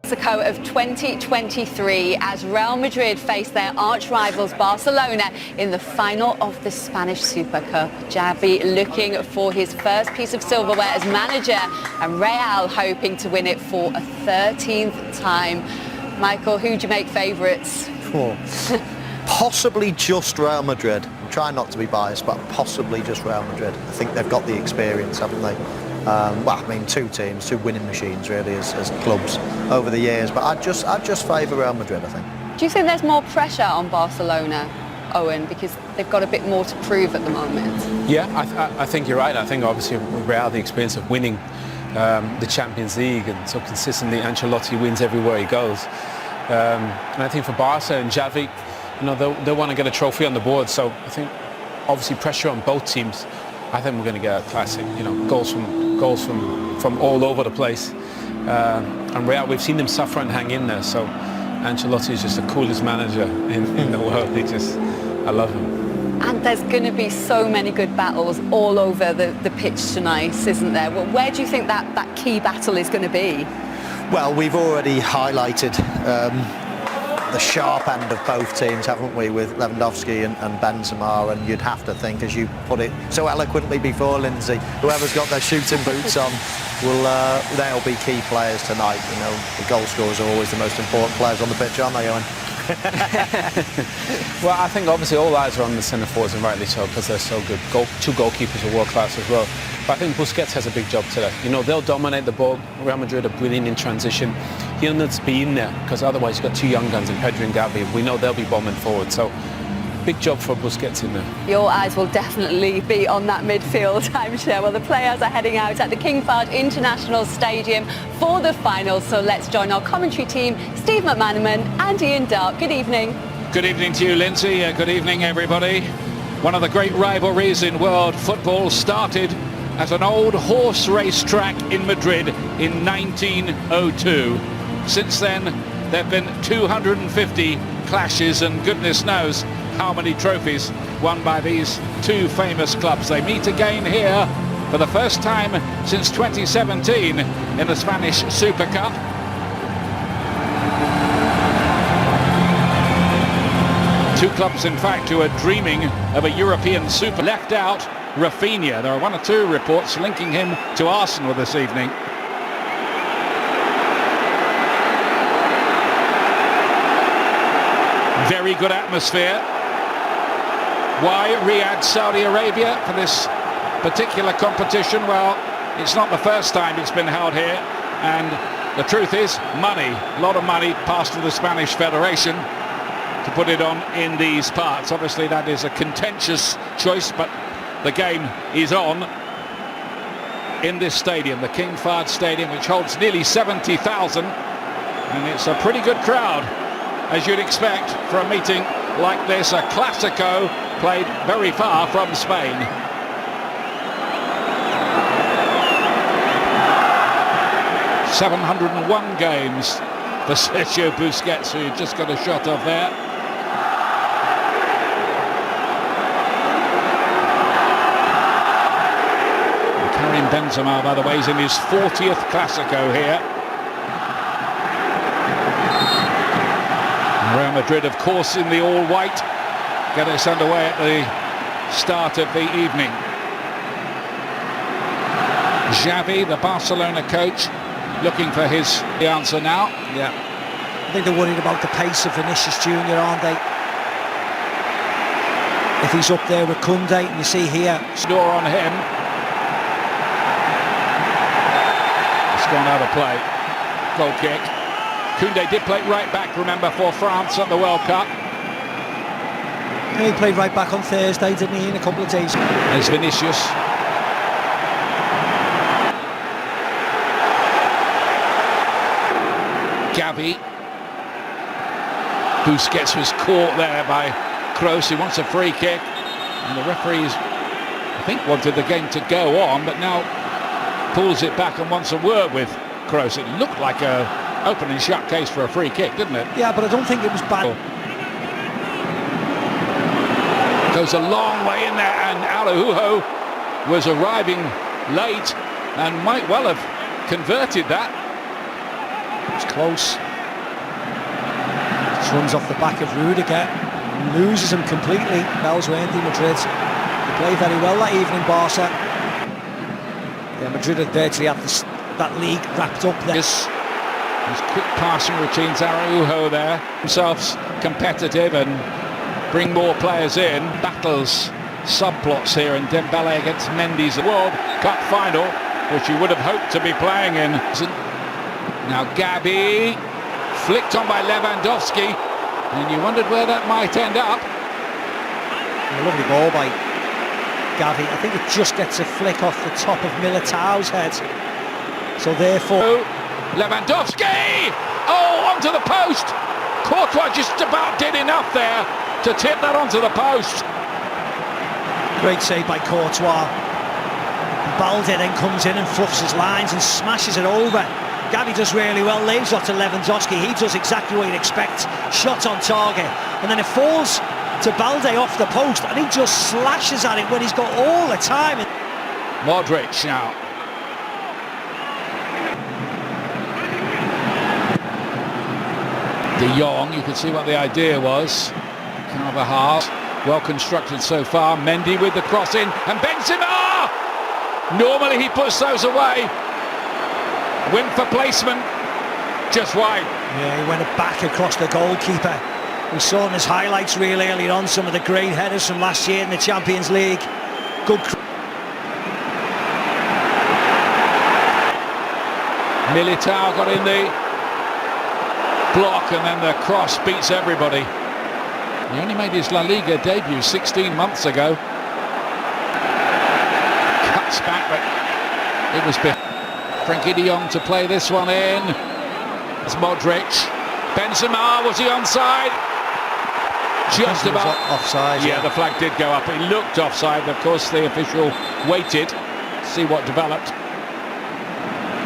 Clasico of 2023 as Real Madrid face their arch rivals Barcelona in the final of the Spanish Super Cup. Xavi looking for his first piece of silverware as manager and Real hoping to win it for a 13th time. Michael, who do you make favourites? Oh, possibly just Real Madrid. I'm trying not to be biased, but possibly just Real Madrid. I think they've got the experience, haven't they? Well, I mean, two teams, two winning machines really as clubs over the years, but I'd just favour Real Madrid, I think. Do you think there's more pressure on Barcelona, Owen, because they've got a bit more to prove at the moment? Yeah, I think you're right. I think obviously Real, the experience of winning the Champions League, and so consistently Ancelotti wins everywhere he goes. And I think for Barca and Xavi, you know, they want to get a trophy on the board, so I think obviously pressure on both teams. I think we're going to get a classic, you know, goals from all over the place. And Real, we've seen them suffer and hang in there. So Ancelotti is just the coolest manager in the world. I love him. And there's going to be so many good battles all over the pitch tonight, isn't there? Well, where do you think that key battle is going to be? Well, we've already highlighted the sharp end of both teams, haven't we, with Lewandowski and Benzema, and you'd have to think, as you put it so eloquently before, Lindsay, whoever's got their shooting boots on they'll be key players tonight. You know, the goal scorers are always the most important players on the pitch, aren't they, Owen? Well, I think obviously all eyes are on the centre forwards, and rightly so, because they're so good. Two goalkeepers are world class as well. But I think Busquets has a big job today. You know, they'll dominate the ball. Real Madrid are brilliant in transition. He'll need to be in there, because otherwise you've got two young guns in Pedri and Gavi. We know they'll be bombing forward. So big job for Busquets in there. Your eyes will definitely be on that midfield, I'm sure. Well, the players are heading out at the King Fahd International Stadium for the final. So let's join our commentary team, Steve McManaman and Ian Dark. Good evening. Good evening to you, Lindsay. Good evening, everybody. One of the great rivalries in world football started at an old horse race track in Madrid in 1902. Since then, there have been 250 clashes and goodness knows how many trophies won by these two famous clubs. They meet again here for the first time since 2017 in the Spanish Super Cup. Two clubs, in fact, who are dreaming of a European Super. Left out Rafinha. There are one or two reports linking him to Arsenal this evening. Very good atmosphere. Why Riyadh, Saudi Arabia for this particular competition? Well, it's not the first time it's been held here, and the truth is money, a lot of money passed to the Spanish Federation to put it on in these parts. Obviously that is a contentious choice, but the game is on in this stadium, the King Fahd Stadium, which holds nearly 70,000, and it's a pretty good crowd, as you'd expect for a meeting like this, a Clasico played very far from Spain. "701 games for Sergio Busquets, who just got a shot off there. And Karim Benzema, by the way, is in his 40th Clasico here. Real Madrid, of course, in the all-white, get us underway at the start of the evening. Xavi, the Barcelona coach, looking for the answer now. Yeah, I think they're worried about the pace of Vinicius Junior, aren't they? If he's up there with Koundé, and you see here, Door on him. It's gone out of play. Goal kick. Koundé did play right back, remember, for France at the World Cup. He played right back on Thursday, didn't he, in a couple of days. There's Vinicius. Gavi. Busquets was caught there by Kroos. He wants a free kick, and the referees, I think, wanted the game to go on, but now pulls it back and wants a word with Kroos. It looked like a open and shut case for a free kick, didn't it? Yeah, but I don't think it was bad. Goes a long way in there, and Araujo was arriving late and might well have converted that. It's close. Just runs off the back of Rudiger. Loses him completely. Bells Wendy Madrid. They play very well that evening, Barça. Yeah, Madrid had virtually had that league wrapped up there. His quick passing routines, Araujo there. Themselves competitive and bring more players in. Battles, subplots here, and Dembele against Mendy's World Cup final, which you would have hoped to be playing in. Now Gabi, flicked on by Lewandowski, and you wondered where that might end up. A lovely ball by Gavi. I think it just gets a flick off the top of Militao's head. So therefore... Lewandowski! Oh, onto the post! Courtois just about did enough there to tip that onto the post. Great save by Courtois. Balde then comes in and fluffs his lines and smashes it over. Gavi does really well, leaves it to Lewandowski. He does exactly what you'd expect. Shot on target. And then it falls to Balde off the post, and he just slashes at it when he's got all the time. Modric now. De Jong, you can see what the idea was. Carvajal, well constructed so far. Mendy with the cross in, and Benzema! Normally he puts those away. Win for placement, just wide. Yeah, he went back across the goalkeeper. We saw in his highlights reel earlier on some of the great headers from last year in the Champions League. Good. Militao got in the block, and then the cross beats everybody. He only made his La Liga debut 16 months ago. Cuts back, but it was Frankie de Jong to play this one in. It's Modric. Benzema, was he onside? Just about offside. Yeah, the flag did go up. He looked offside. Of course, the official waited to see what developed.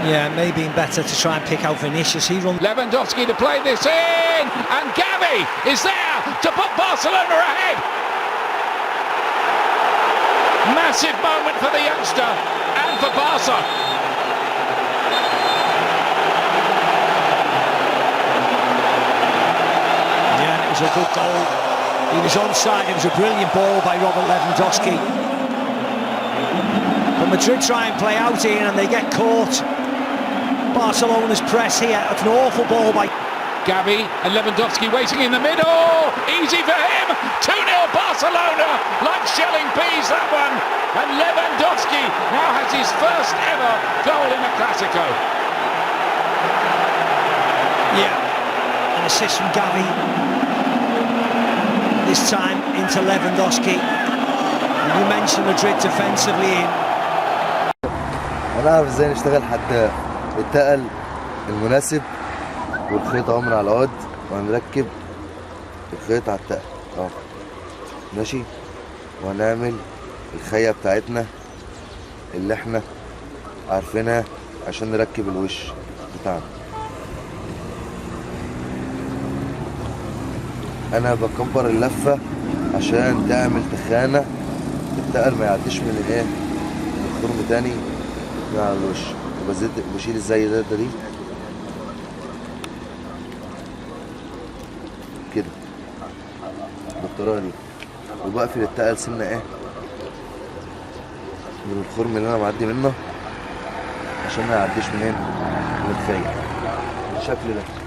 Yeah, maybe better to try and pick out Vinicius. He runs. Lewandowski to play this in, and Gavi is there to put Barcelona ahead. Massive moment for the youngster and for Barca. Yeah, it was a good goal. He was onside. It was a brilliant ball by Robert Lewandowski. But Madrid try and play out here, and they get caught. Barcelona's press here. It's an awful ball by Gavi, and Lewandowski waiting in the middle. Easy for him. 2-0 Barcelona, like shelling peas that one. And Lewandowski now has his first ever goal in a Clásico. Yeah, an assist from Gavi. This time into Lewandowski. And you mentioned Madrid defensively in. انا اعرف ازاي نشتغل حتى التقل المناسب والخيط اهو من على العود، وهنركب الخيط على التقل اهو ماشي، وهنعمل الخية بتاعتنا اللي احنا عارفينها عشان نركب الوش بتاعنا. انا بكبر اللفة عشان تعمل تخانة التقل ما يعديش من ايه من الخرم تاني من على الوش، وبشيل الزي ده دي كده بالطريقة دي، وبقفل التقل سنة ايه من الخرم اللي انا معدي منه عشان ما يعديش من هنا من الخيط بالشكل ده.